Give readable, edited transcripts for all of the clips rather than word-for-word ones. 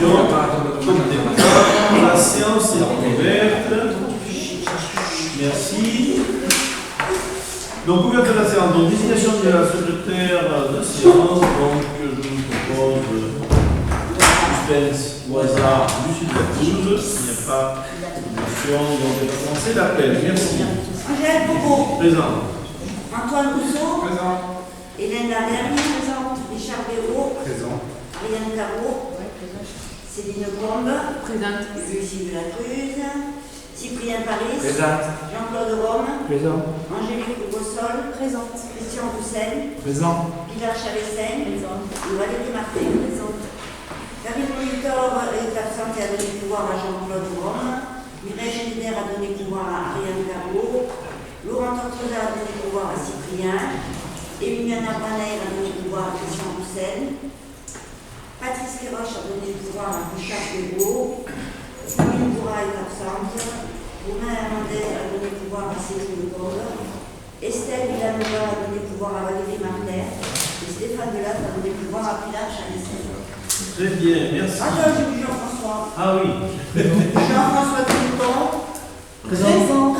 abstentions. La séance est ouverte. Merci. Donc, ouverture de la séance. Donc, désignation de la secrétaire de séance. Donc, je vous propose suspense au hasard Lucie de la Toulouse. Il n'y a pas de motion. Donc, on va commencer l'appel. Merci. Angèle Bourreau. Présent. Antoine Rousseau. Présent. Hélène Lavergne. Présente. Richard Béraud. Présent. Ariane Carreau. Céline Combe. Présente. Lucie de la Cruz. Cyprien Paris. Présent. Jean-Claude Rome. Présent. Angélique Bossol. Présente. Christian Roussel. Présent. Pilar Chavessel. Présente. Et Valérie Martin. Présente. Karine Molitor est absente et a donné pouvoir à Jean-Claude Rome. Mireille Schneider a donné pouvoir à Ariane Carreau. Laurent Tortosa a donné pouvoir à Cyprien. Emiliana Braner a donné pouvoir à Christian Roussel. Patrice Kéroche a donné pouvoir à Richard Béraud. Camille Bourra est absente. Romain Hernandez a donné pouvoir à Céline Combe. Estelle Villanova a donné pouvoir à Valérie Martin. Et Stéphane Delattre a donné pouvoir à Pilar Chavessel. Très bien, merci. Attends, j'ai vu Jean-François. Ah oui. Jean-François Dupont. Présent.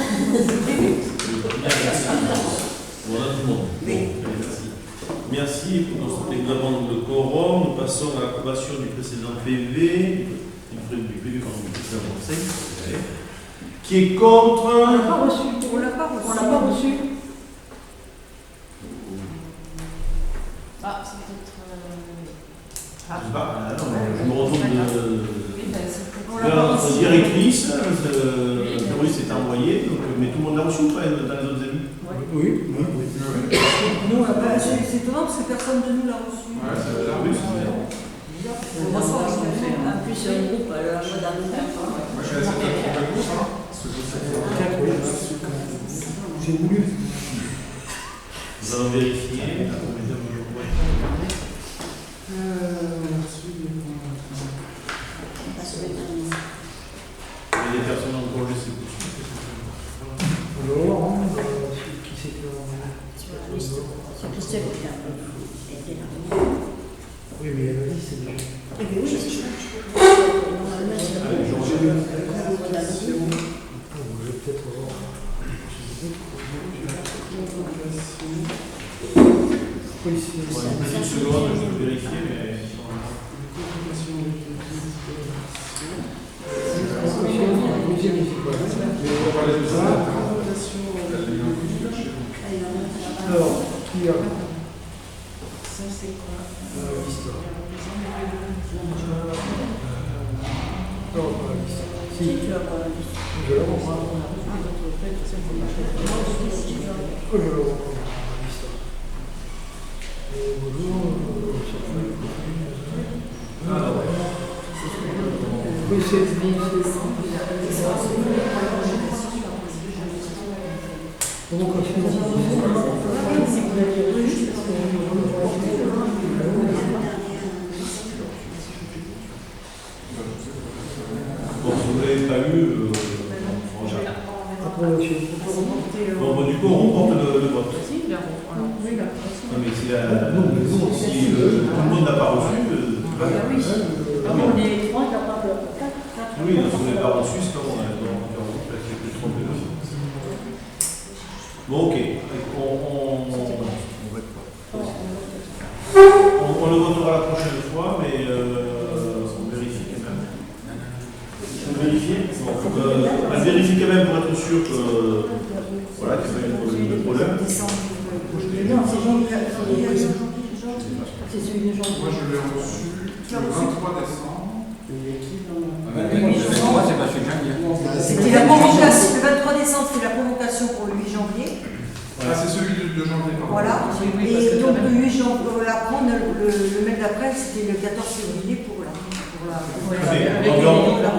Voilà tout le monde. Oui. Merci. Merci pour constater que nous avons le quorum. Nous passons à l'approbation du précédent PV, du PV pardon, du précédent conseil. Qui est contre. On l'a pas reçu. On l'a pas reçu. Ah, c'est peut-être. Je sais pas, non, je me retourne On de l'a pas notre reçu. directrice. Le police est envoyé, donc, mais tout le monde l'a reçu ou pas dans les autres amis? Oui. Nous, on l'a pas reçu. C'est étonnant parce que personne de nous l'a reçu. Ouais, c'est bizarre. Oui, c'est bien. On reçoit En plus, sur le groupe, alors je donne une Moi, je suis assez d'accord avec vous, hein. J'ai voulu. Nous allons vérifier. Il y a des personnes en congé, c'est possible. Alors, qui c'est que. C'est Christian qui était là. Oui, mais la liste, c'est déjà. Eh bien oui, c'est ça. Je vais peut-être voir. Oui, c'est Une petite seconde, je vais vérifier, mais. Alors, qui a Ça, c'est quoi liste? Non, pas la liste. Si, je la vois. Je la vois pas. Je la vois pas, la liste. Alors, Oui, c'est. bon, si vous ne l'avez pas eu, bon, du coup, on reporte le vote. Non, mais si, si tout le monde n'a pas reçu, On est trois, t'as pas peur. oui, si vous n'avez pas reçu, c'est comme on a plus trompé. Bon, ok. On le votera la prochaine fois, mais on vérifie quand même. On vérifie. On vérifie quand même pour être sûr que voilà, qu'il n'y a pas eu de problème. Non, c'est Jean-Pierre. C'est celui de Jean. Moi, je l'ai reçu le 23 décembre. C'était la convocation, le 23 décembre, c'était la convocation pour le 8 janvier. Ah, c'est celui de janvier, pardon. Voilà. Et donc le 8 janvier, le mail d'après, c'était le 14 février pour la.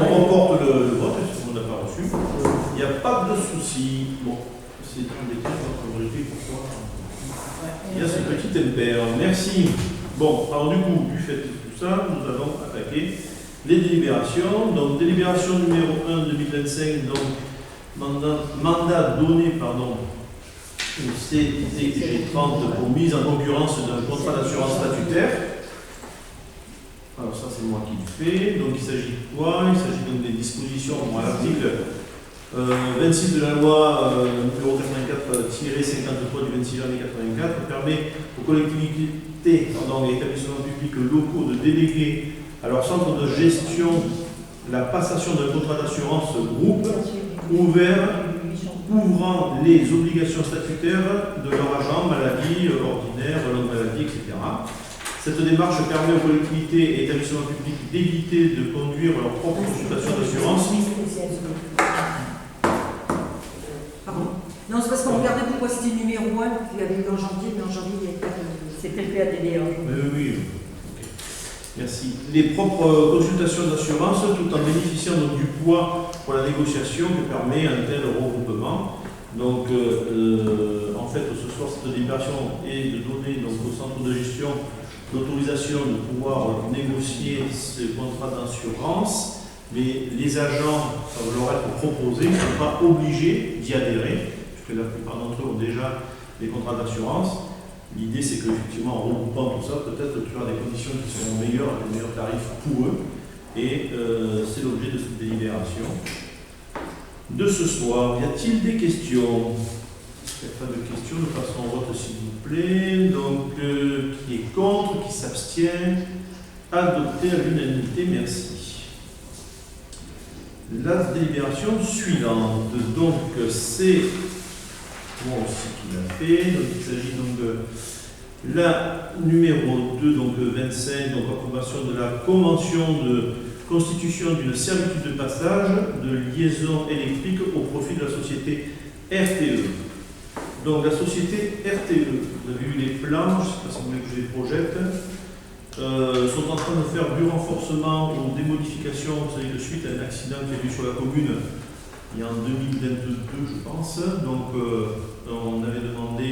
On remporte le vote, si on n'a pas reçu. Il n'y a pas de souci. Bon, c'est une des questions qu'on va vérifier pourquoi. Il y a ce petit impair. Merci. Bon, alors du coup, du fait de tout ça, nous allons attaquer les délibérations. Donc, délibération numéro 1 2025, donc mandat donné, au CTG 30 pour mise en concurrence d'un contrat d'assurance statutaire. alors ça c'est moi qui le fais. Donc il s'agit de quoi? Il s'agit donc des dispositions à l'article 26 de la loi numéro 84-53 du 26 janvier 84 permet aux collectivités et établissements publics locaux de déléguer à leur centre de gestion la passation d'un contrat d'assurance groupe ouvert couvrant les obligations statutaires de leur agent, maladie ordinaire, longue maladie, etc. Cette démarche permet aux collectivités et établissements publics d'éviter de conduire leur propre consultation d'assurance. Pardon. Non, c'est parce qu'on regardait pourquoi c'était le numéro 1 qu'il y avait eu en janvier, mais en janvier, il n'y avait pas de... C'était le PADD. Oui. Merci. Les propres consultations d'assurance, tout en bénéficiant donc du poids pour la négociation que permet un tel regroupement. Donc, en fait, ce soir, cette délibération est de donner donc, au centre de gestion l'autorisation de pouvoir négocier ce contrat d'assurance, mais les agents, ça va leur être proposé, ils ne sont pas obligés d'y adhérer, puisque la plupart d'entre eux ont déjà des contrats d'assurance. L'idée, c'est qu'effectivement, en regroupant tout ça, peut-être tu as des conditions qui seront meilleures, des meilleurs tarifs pour eux. Et c'est l'objet de cette délibération. De ce soir, y a-t-il des questions? Il n'y a pas de questions, nous passons au vote s'il vous plaît. Donc, qui est contre, qui s'abstient? Adopté à l'unanimité, merci. La délibération suivante, donc c'est moi aussi qui l'a fait. Donc, il s'agit donc de la numéro 2, donc 25, donc approbation de la convention de constitution d'une servitude de passage de liaison électrique au profit de la société RTE. Donc la société RTE, vous avez vu les plans, je ne sais pas si vous voulez que je les projette, sont en train de faire du renforcement ou des modifications, vous savez, de suite à un accident qui a eu sur la commune il y a en 2022, je pense. Donc, on avait demandé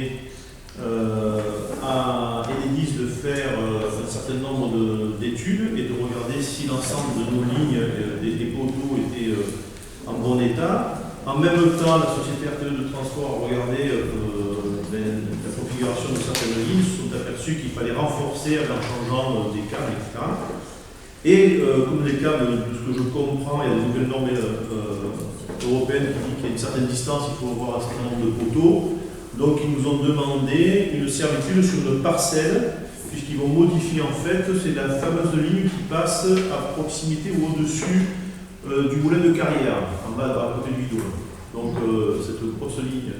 à Enedis de faire un certain nombre d'études et de regarder si l'ensemble de nos lignes, des poteaux étaient en bon état. En même temps, la société RTE de transport a regardé la configuration de certaines lignes, se sont aperçus qu'il fallait renforcer en changeant des câbles, etc. Et comme les câbles, de ce que je comprends, il y a des nouvelles normes européenne qui dit qu'il y a une certaine distance, il faut avoir un certain nombre de poteaux. Donc ils nous ont demandé une servitude sur une parcelle, puisqu'ils vont modifier en fait, c'est la fameuse ligne qui passe à proximité ou au-dessus du moulin de Carrière, en bas à côté du Vidou. Donc cette grosse ligne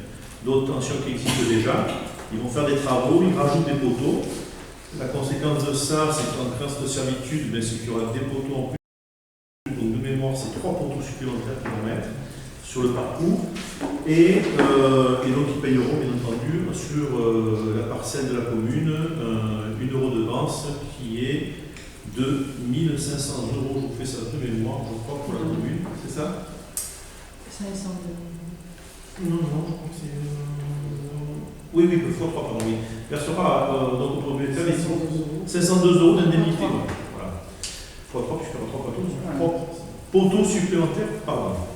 d'haute tension qui existe déjà, ils vont faire des travaux, ils rajoutent des poteaux. La conséquence de ça, c'est qu'en créant cette servitude, c'est qu'il y aura des poteaux en plus. Donc de mémoire, c'est 3 poteaux supplémentaires qu'ils vont mettre sur le parcours. Et donc ils payeront bien entendu sur la parcelle de la commune une redevance qui est de 1 500 €. Je vous fais ça de mémoire, je crois, pour la commune. C'est ça? 500 Non, je crois que c'est... Oui, fois 3, pardon, oui. Versera donc au propriétaire 502 € d'indemnité. Voilà. Fois 3, puisqu'il y aura 3 poteaux supplémentaires par an.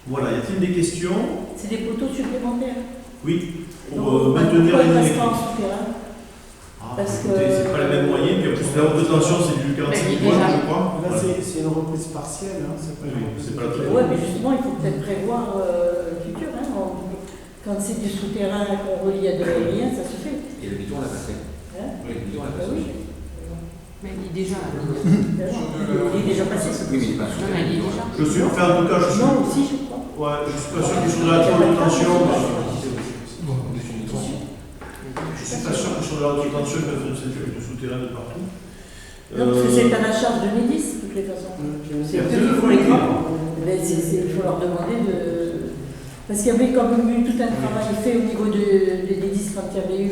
Voilà, y a-t-il des questions? C'est des poteaux supplémentaires. Oui, pour maintenir la ligne électrique. Parce que c'est pas les mêmes moyens, puis en plus la haute tension c'est du 45 volts, je crois. Là, c'est une reprise partielle, hein, c'est pas c'est pas la totale. Oui, mais justement, il faut peut-être prévoir le futur. Hein, quand c'est du souterrain qu'on relie à de l'aérien, ça se fait. Et le bidon, on l'a pas fait. Hein? Oui, le bidon, on l'a pas Oui. fait. Mais il est déjà là. Il est déjà passé. Oui, mais il est pas Non, mais il est déjà. Je suis, enfin, en tout cas, je suis. Non, aussi, je crois. Ouais, je suis pas sûr qu'ils sont de la haute tension. Je suis pas sûr que sur la haute tension, ils peuvent faire du souterrain de partout. Non, parce que c'est à la charge de Médis, de toutes les façons. C'est eux qui font les grands. Il faut leur demander de. Parce qu'il y avait quand même eu tout un travail fait au niveau de Médis quand il y avait eu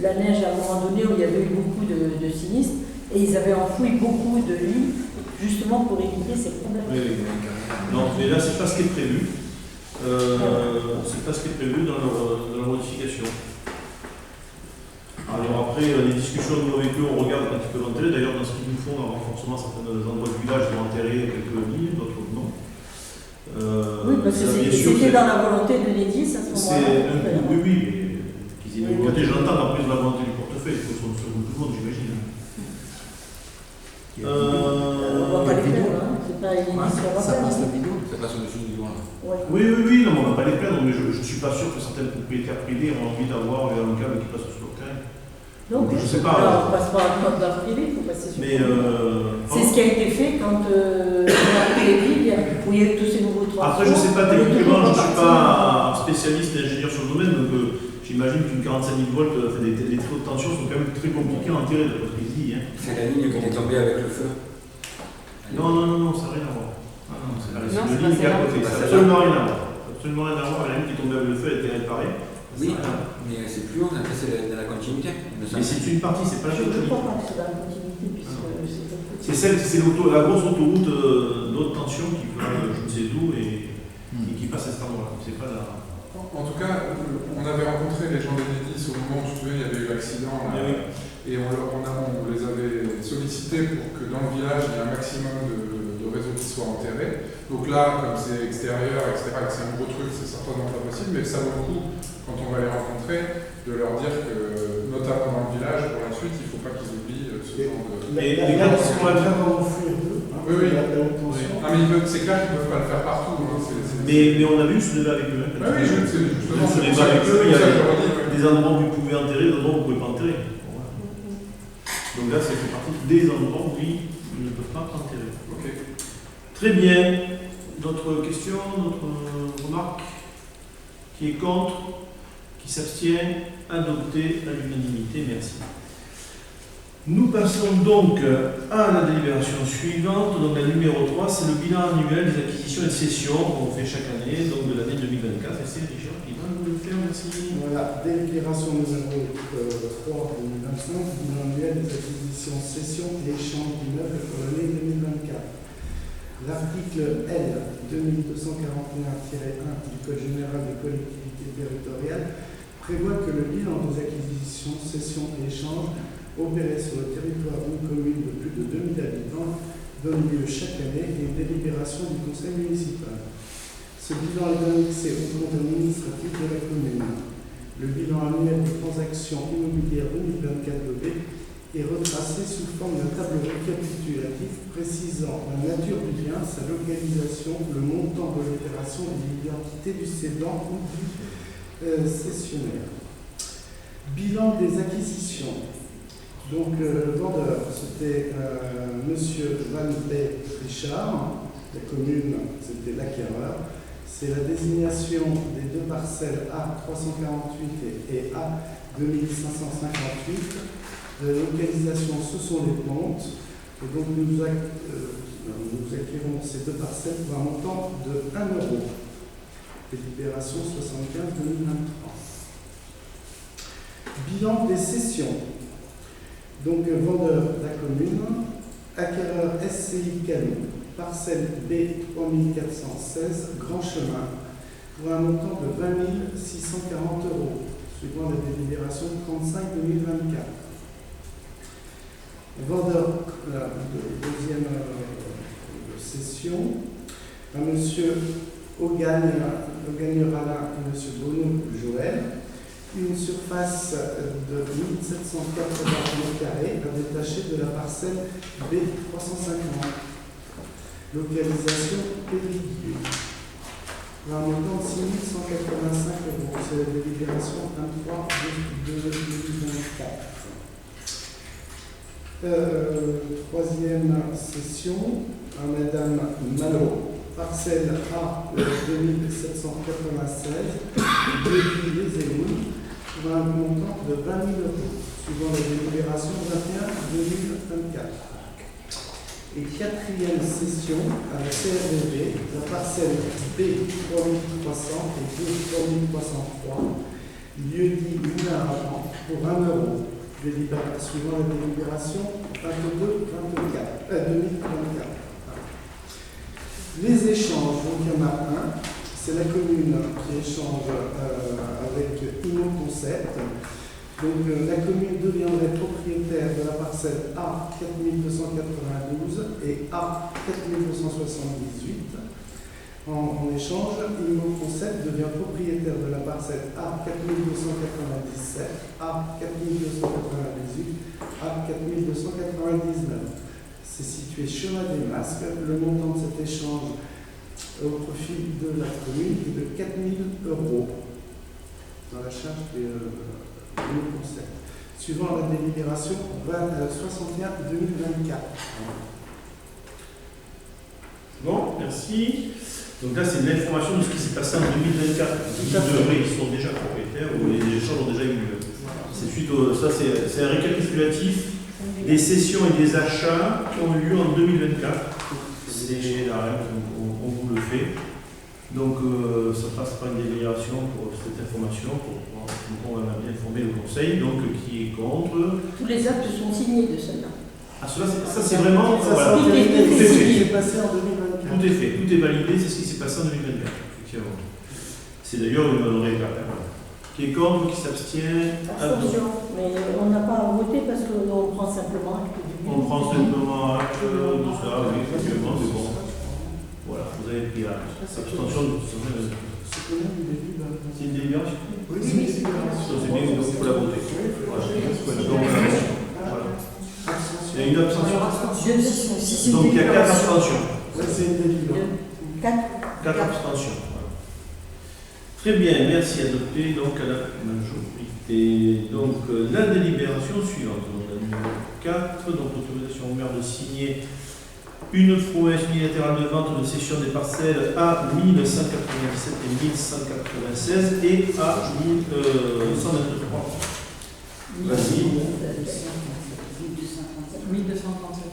la neige à un moment donné où il y avait eu beaucoup de sinistres. Et ils avaient enfoui beaucoup de lits justement pour éviter ces problèmes. Oui. Non, mais là, c'est pas ce qui est prévu. C'est pas ce qui est prévu dans leur modification. Alors après, les discussions que nous avons vécues, on regarde quand ils peuvent enterrer. D'ailleurs, dans ce qu'ils nous font, un renforcement, certains endroits du village vont enterrer quelques lignes, d'autres non. Oui, parce que c'était dans la volonté de Médis à ce moment-là. Oui, qu'ils aient une volonté, j'entends, après de la volonté du portefeuille, il faut se tout le monde, j'imagine. On va pas les plaindre, hein. C'est pas une Ouais, édition ça passe le rentable. bidon, ça passe au-dessus du bidon. Ouais. Oui, non, mais on va pas les plaindre, mais je ne suis pas sûr que certains propriétaires privés ont envie d'avoir un câble qui passe sur le terrain. Donc, Je sais pas. alors, on passe pas dans le privé, il faut passer sur Mais c'est ce qui a été fait quand on a pris les villes, où il y a eu tous ces nouveaux transports. après, je ne sais pas techniquement, je ne suis pas spécialiste et ingénieur sur le domaine, donc j'imagine qu'une 45 000 volts, les taux de tension sont quand même très compliqués à enterrer, d'après ce qu'il dit. Hein. C'est la ligne qui est tombée avec le feu. Non, ça n'a rien à voir. Ah, non, c'est la Non, c'est ligne qui est à pas côté, celle-là. ça n'a absolument rien à voir. Absolument rien à voir, la ligne qui est tombée avec le feu a été réparée. Oui, mais c'est plus haut, après c'est dans la continuité. Mais c'est une partie, c'est pas la Je ne totalité. crois pas que c'est dans la continuité, puisque c'est pas petit. C'est la grosse autoroute d'haute tension qui va je ne sais d'où et qui passe à cet endroit-là. C'est pas la... En tout cas, on avait rencontré les gens d'Enedis au moment où tu te souviens, il y avait eu l'accident là, Oui. et on les avait sollicités pour que dans le village il y ait un maximum de réseaux qui soient enterrés. Donc là, comme c'est extérieur, etc., et que c'est un gros truc, c'est certainement pas possible, mais ça vaut le coup, quand on va les rencontrer, de leur dire que, notamment dans le village, pour la suite, il ne faut pas qu'ils oublient ce genre de... Mais La les gare, gars, on va faire enfouir un peu. Oui. La haute tension. Ah, mais c'est clair qu'ils ne peuvent pas le faire partout. Hein, Mais on a vu ce débat avec eux. Hein, Ah oui, justement, ce c'est débat avec eux, il y a ça que je leur dis, oui. des endroits où vous pouvez enterrer, des endroits où vous ne pouvez pas enterrer. Donc là, ça fait partie des endroits où ils ne peuvent pas enterrer. Ok. Très bien. D'autres questions, d'autres remarques? Qui est contre? Qui s'abstient? Adopté à l'unanimité. Merci. Nous passons donc à la délibération suivante. Donc la numéro 3, c'est le bilan annuel des acquisitions et de cessions qu'on fait chaque année, donc de l'année 2024. Et c'est Richard qui va nous le faire. Merci. Voilà, délibération numéro 3 2025, bilan annuel des acquisitions, cessions et échanges d'immeubles pour l'année 2024. L'article L 2241-1 du Code général des collectivités territoriales prévoit que le bilan des acquisitions, cessions et échanges opérés sur le territoire d'une commune de plus de 2000 habitants donne lieu chaque année à une délibération du conseil municipal. Ce bilan est annexé au compte administratif de la commune. Le bilan annuel des transactions immobilières 2024 de B est retracé sous forme d'un tableau récapitulatif précisant la nature du bien, sa localisation, le montant de l'opération et l'identité du cédant ou du cessionnaire. Bilan des acquisitions. Donc, le vendeur, c'était Monsieur Van B. Richard. La commune, c'était l'acquéreur. C'est la désignation des deux parcelles A 348 et A 2558. La localisation, ce sont les plantes. Et donc, nous acquérons ces deux parcelles pour un montant de 1 €. Délibération 75-2023. Bilan des cessions. Donc, vendeur la commune, acquéreur SCI Calou, parcelle B 3416, Grand Chemin, pour un montant de 20 640 €, suivant la délibération 35-2024. Vendeur de deuxième session, à M. Ogagne-Rala et M. Bono Joël, une surface de 1780 m² à détacher de la parcelle B 350. Localisation Périgueux. Un montant de 6 185 €. C'est la délibération 23 de 2024. Troisième session à Madame Malo, parcelle A 2796, les Émoules, pour un montant de 20 000 €, suivant la délibération 21-2024. Et quatrième session à la CRDV, la parcelle B 3300 et B 3303, lieu-dit Moulin à Vent, pour 1 €. Suivant la délibération 2024. Les échanges, donc il y en a un, c'est la commune qui échange avec InnoConcept. Donc la commune deviendrait propriétaire de la parcelle A 4292 et A 4278. En échange, InnoConcept devient propriétaire de la parcelle A 4297, A 4298, A 4299. C'est situé chemin des Masques. Le montant de cet échange au profit de la commune est de 4 000 € dans la charge du conseil. Suivant la délibération 61-2024. Bon, merci. Donc là, c'est l'information de ce qui s'est passé en 2024. Ils sont déjà propriétaires ou les échanges ont déjà eu lieu. C'est suite au, ça, c'est un récapitulatif des cessions et des achats qui ont eu lieu en 2024. C'est la règle, on vous le fait. Donc, ça passe par une délibération pour cette information, on a bien informé le conseil, donc qui est contre. Tous les actes sont signés de celle-là. Ah, ça c'est vraiment. Ça, Voilà. tout est est passé en 2024. Tout est fait, tout est validé, c'est ce qui s'est passé en 2024, effectivement. C'est d'ailleurs une règle. Qui est contre, qui s'abstient. Attention, mais on n'a pas voté parce qu'on prend simplement acte du On prend simplement acte de ça, oui, effectivement, c'est bon. Voilà, vous avez pris acte. Abstention de toute façon. C'est combien du début là? C'est une délibération. Oui, c'est une délibération. C'est bien, donc il faut la voter. Voilà. Donc, voilà. Il y a une abstention. Donc il y a 4 abstentions. C'est une délibération. 4 abstentions. Voilà. Très bien, merci. Adopté donc à la majorité. Donc la délibération suivante, donc la numéro 4, donc l'autorisation au maire de signer une promesse unilatérale de vente de cession des parcelles A 1197 et 1196 et A 1123. Vas-y. 1237.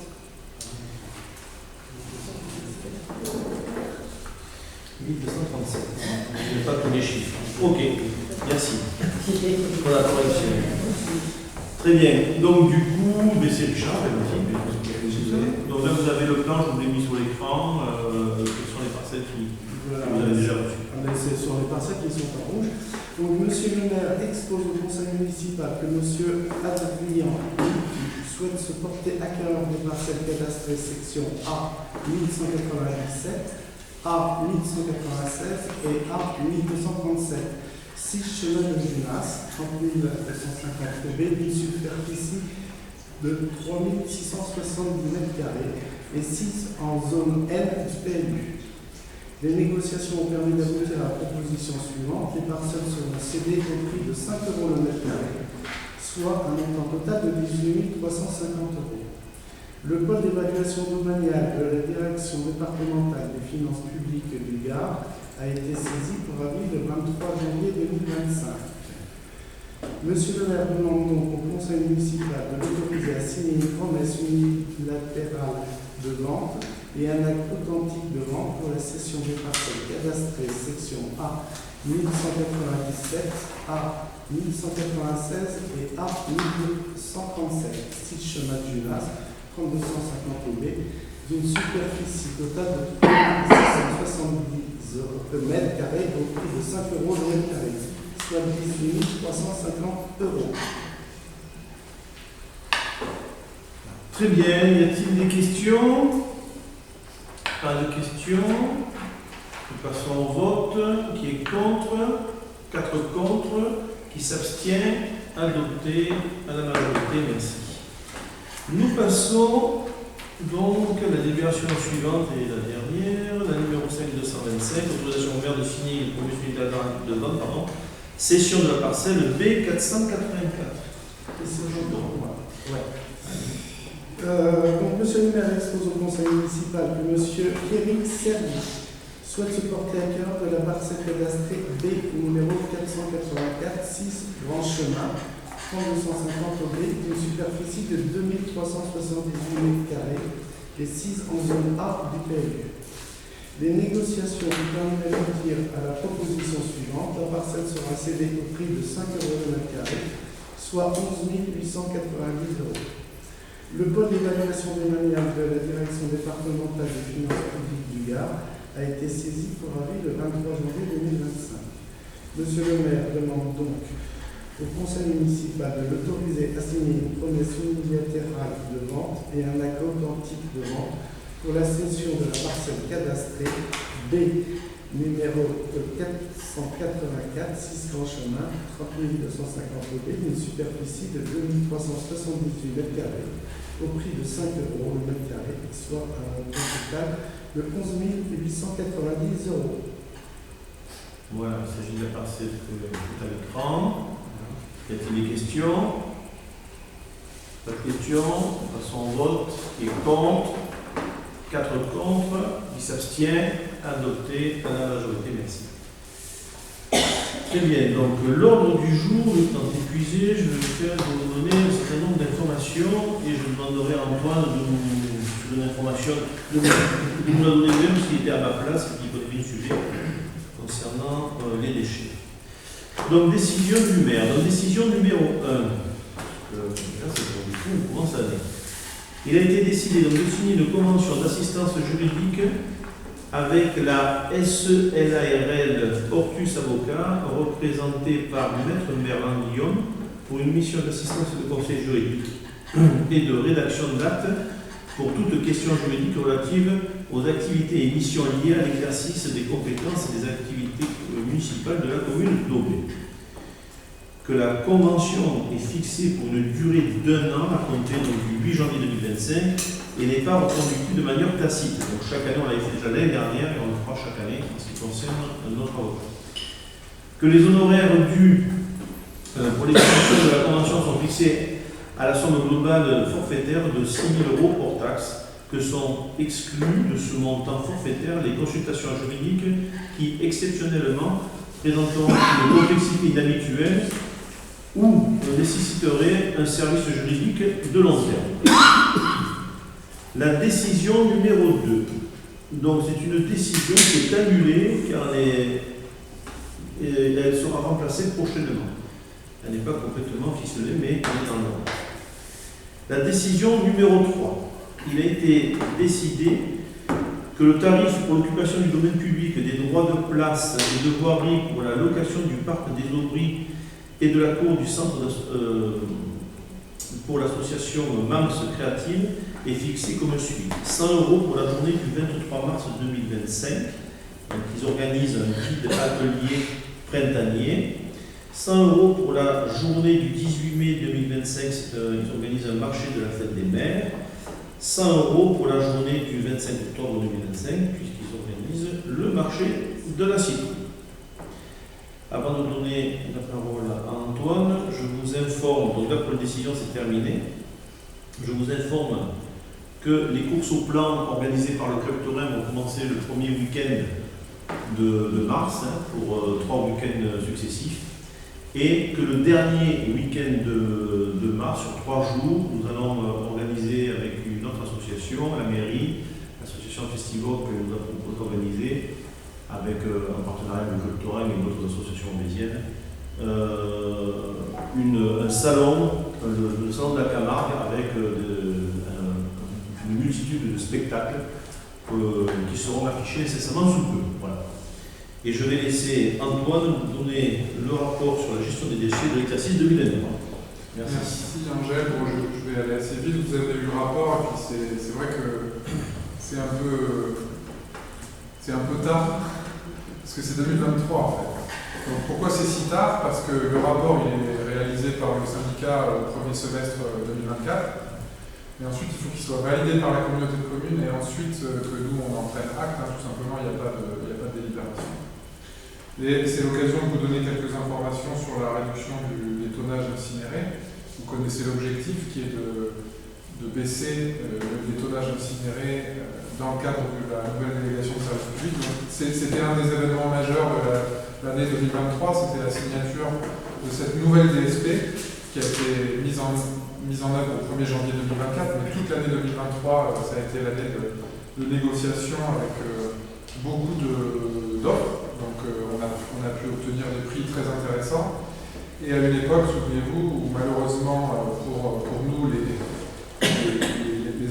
Je n'ai pas tous les chiffres. Ok, merci. Pour la correction. Très bien. Donc du coup, c'est Richard, donc là vous avez le plan, je vous l'ai mis sur l'écran. Quelles sont les parcelles que vous avez déjà reçues? C'est sur les parcelles qui sont en rouge. Donc monsieur le maire expose au conseil municipal que monsieur Adrien souhaite se porter acquéreur des parcelles cadastrées section A 1197, A 1196 et A 1237. 6 chemins de Junas, 30 250 b, d'une superficie de 3670 m² et 6 en zone N du PLU. Les négociations ont permis d'aboutir à la proposition suivante. Les parcelles seront cédées au prix de 5 € le mètre carré, soit un montant total de 18 350 €. Le pôle d'évaluation domaniale de la direction départementale des finances publiques du Gard a été saisi pour avis le 23 janvier 2025. Monsieur le maire demande donc au conseil municipal de l'autoriser à signer une promesse unilatérale de vente et un acte authentique de vente pour la cession des parcelles cadastrées section A 1197, A 1196 et A 1237, 6 chemin de Junas, 3250 b, d'une superficie totale de 670 mètres carrés au prix de 5 € le mètre carré, soit 18 350 €. Très bien, y a-t-il des questions? Pas de questions. Nous passons au vote. Qui est contre? 4 contre. Qui s'abstient? Adopté à la majorité. Merci. Nous passons donc à la délibération suivante et la dernière, la numéro 5225, autorisation au maire de signer une promesse unilatérale de vente, cession de la parcelle B484. Donc, monsieur le maire expose au conseil municipal que monsieur Eric Sergi souhaite se porter acquéreur de la parcelle cadastrée B numéro 484, 6 Grand Chemin, 3250 b, d'une superficie de 2378 m² et 6 en zone A du PLU. Les négociations ont permis d'aboutir à la proposition suivante. La parcelle sera cédée au prix de 5 € le mètre carré, soit 11 890 €. Le pôle d'évaluation des manières de la direction départementale des finances publiques du Gard a été saisi pour avis le 23 janvier 2025. Monsieur le maire demande donc au conseil municipal de l'autoriser à signer une promesse unilatérale de vente et un accord authentique de vente pour la cession de la parcelle cadastrée B numéro 484, 6 Grand Chemin, 30 250 b, d'une superficie de 2378 m² au prix de 5 € le mètre carré, soit un total de 11 890 €. Voilà, il s'agit de la parcelle que vous avez à l'écran. Y a-t-il des questions? Pas de questions. Passons au vote. Qui est contre? 4 contre. Qui s'abstient? Adopté à la majorité. Merci. Très bien. Donc, l'ordre du jour étant épuisé, je vais faire vous donner un certain nombre d'informations et je demanderai à Antoine de nous donner l'information, de nous la donner lui-même parce qu'il était à ma place et qu'il connaît bien le sujet concernant les déchets. Donc, décision du maire. Donc, décision numéro 1. Là, c'est pour du coup, on commence l'année. Il a été décidé donc, de signer une convention d'assistance juridique avec la SELARL Ortus Avocat, représentée par Maître Merlin Guillaume, pour une mission d'assistance et de conseil juridique et de rédaction d'actes pour toute question juridique relative aux activités et missions liées à l'exercice des compétences et des activités municipales de la commune d'Aubé. Que la convention est fixée pour une durée d'1 an à compter du 8 janvier 2025 et n'est pas reconductible de manière tacite. Donc chaque année, on l'avait fait déjà l'année dernière et on le fera chaque année en ce qui concerne notre avocat. Que les honoraires dus pour l'exécution de la convention sont fixés à la somme globale forfaitaire de 6 000 € hors taxe, que sont exclus de ce montant forfaitaire les consultations juridiques qui, exceptionnellement, présenteront une complexité inhabituelle ou nécessiteraient un service juridique de long terme. La décision numéro 2. Donc c'est une décision qui est annulée car elle sera remplacée prochainement. Elle n'est pas complètement ficelée, mais elle est en ordre. La décision numéro 3. Il a été décidé que le tarif pour l'occupation du domaine public des droits de place et de voirie pour la location du parc des Aubries et de la cour du centre pour l'association MAMS Créative est fixé comme suit. 100 € pour la journée du 23 mars 2025. Donc, ils organisent un guide atelier printanier. 100 € pour la journée du 18 mai 2025. Ils organisent un marché de la fête des mères. 100 € pour la journée du 25 octobre 2025, puisqu'ils organisent le marché de la citrouille. Avant de donner la parole à Antoine, je vous informe, donc là pour la décision c'est terminé, je vous informe que les courses au plan organisées par le Club Taurin vont commencer le premier week-end de mars, pour 3 week-ends successifs, et que le dernier week-end de mars, sur 3 jours, nous allons organiser avec une autre association, la mairie, l'association Festival que nous avons organisée, avec un partenariat avec le Club Taurin et d'autres associations béziennes, un salon, le salon de la Camargue, avec une multitude de spectacles qui seront affichés incessamment sous peu. Voilà. Et je vais laisser Antoine nous donner le rapport sur la gestion des déchets de l'exercice 2023. Merci. Merci Angèle. Bon, je vais aller assez vite. Vous avez eu le rapport, et puis c'est vrai que c'est un peu tard, parce que c'est 2023 en fait. Donc pourquoi c'est si tard? Parce que le rapport il est réalisé par le syndicat au premier semestre 2024. Et ensuite, il faut qu'il soit validé par la communauté de communes et ensuite que nous, on en prenne acte. Tout simplement, il n'y a pas de délibération. Et c'est l'occasion de vous donner quelques informations sur la réduction du tonnage incinéré. Vous connaissez l'objectif qui est de baisser le tonnage incinéré dans le cadre de la nouvelle délégation de service public. C'était un des événements majeurs de l'année 2023, c'était la signature de cette nouvelle DSP qui a été mise en œuvre au 1er janvier 2024, mais toute l'année 2023, ça a été l'année de négociation avec beaucoup d'offres. Donc on a pu obtenir des prix très intéressants. Et à une époque, souvenez-vous, où malheureusement pour nous, les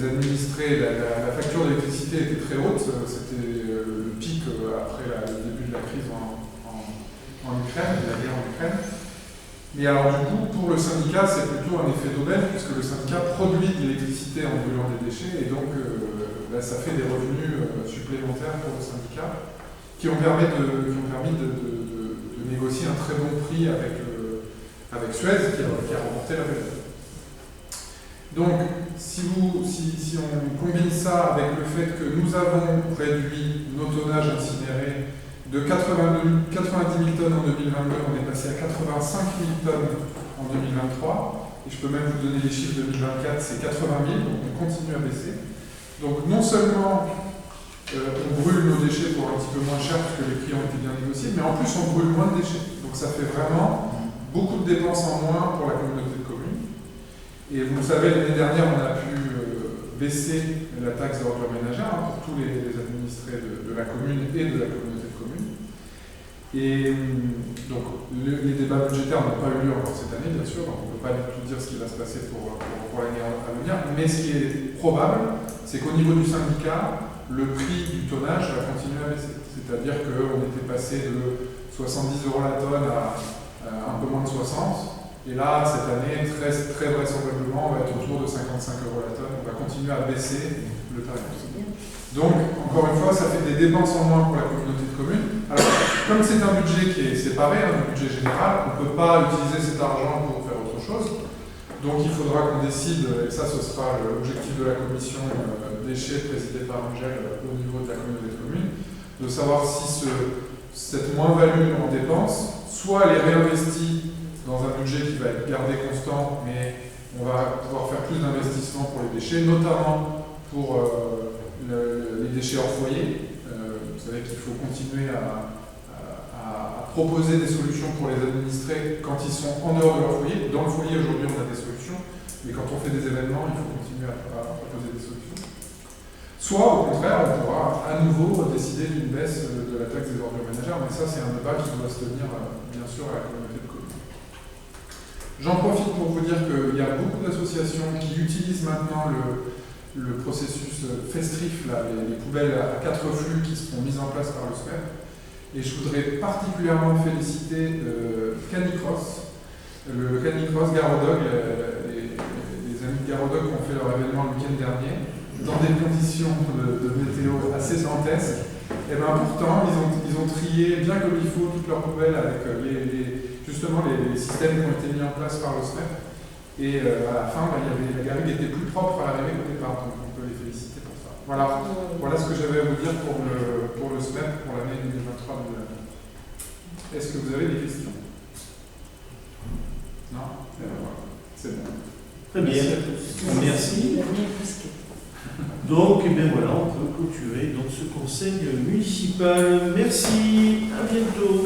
administrés, la facture d'électricité était très haute. C'était le pic après le début de la crise en Ukraine, de la guerre en Ukraine. Mais alors du coup, pour le syndicat, c'est plutôt un effet d'aubaine, puisque le syndicat produit de l'électricité en brûlant des déchets, et donc ça fait des revenus supplémentaires pour le syndicat, qui ont permis de négocier un très bon prix avec Suez, qui a remporté la valeur. Donc, si on combine ça avec le fait que nous avons réduit nos tonnages incinérés de 90 000 tonnes en 2022, on est passé à 85 000 tonnes en 2023, et je peux même vous donner les chiffres 2024, c'est 80 000, donc on continue à baisser. Donc non seulement on brûle nos déchets pour un petit peu moins cher parce que les prix ont été bien négociés, mais en plus on brûle moins de déchets. Donc ça fait vraiment beaucoup de dépenses en moins pour la communauté de communes. Et vous le savez, l'année dernière, on a pu baisser la taxe d'ordures ménagères pour tous les administrés de la commune et de la communauté de communes. Et donc les débats budgétaires n'ont pas eu lieu encore cette année, bien sûr, donc on ne peut pas du tout dire ce qui va se passer pour l'année à venir. Mais ce qui est probable, c'est qu'au niveau du syndicat, le prix du tonnage va continuer à baisser. C'est-à-dire qu'on était passé de 70 € la tonne à un peu moins de 60. Et là, cette année, très vraisemblablement, on va être autour de 55 € la tonne. On va continuer à baisser le tarif. Donc, encore une fois, ça fait des dépenses en moins pour la communauté de communes. Alors, comme c'est un budget qui est séparé, un budget général, on ne peut pas utiliser cet argent pour faire autre chose. Donc, il faudra qu'on décide, et ça, ce sera l'objectif de la commission déchets présidée par Angèle au niveau de la communauté de communes, de savoir si cette moins-value en dépenses, soit elle est réinvestie dans un budget qui va être gardé constant, mais on va pouvoir faire plus d'investissements pour les déchets, notamment pour les déchets hors foyer. Vous savez qu'il faut continuer à proposer des solutions pour les administrés quand ils sont en dehors de leur foyer. Dans le foyer, aujourd'hui, on a des solutions, mais quand on fait des événements, il faut continuer à proposer des solutions. Soit, au contraire, on pourra à nouveau décider d'une baisse de la taxe des ordures ménagères, mais ça, c'est un débat qui doit se tenir, bien sûr, à la communauté de communes. J'en profite pour vous dire qu'il y a beaucoup d'associations qui utilisent maintenant le processus Festrif, là, les poubelles à 4 flux qui seront mises en place par le SMEP. Et je voudrais particulièrement féliciter Canicross, le Canicross Garodog, les amis de Garodog qui ont fait leur événement le week-end dernier, dans des conditions de météo assez dantesques. Et bien pourtant, ils ont trié bien comme il faut toutes leurs poubelles avec justement les systèmes qui ont été mis en place par le SMEP. Et à la fin, la garrigue était plus propre à l'arrivée qu'au départ, donc on peut les féliciter pour ça. Voilà ce que j'avais à vous dire pour le SMEP pour l'année 2023-2024. Est-ce que vous avez des questions? Non? C'est bon. Très bien. Merci. Donc, voilà, on peut clôturer donc, ce conseil municipal. Merci, à bientôt.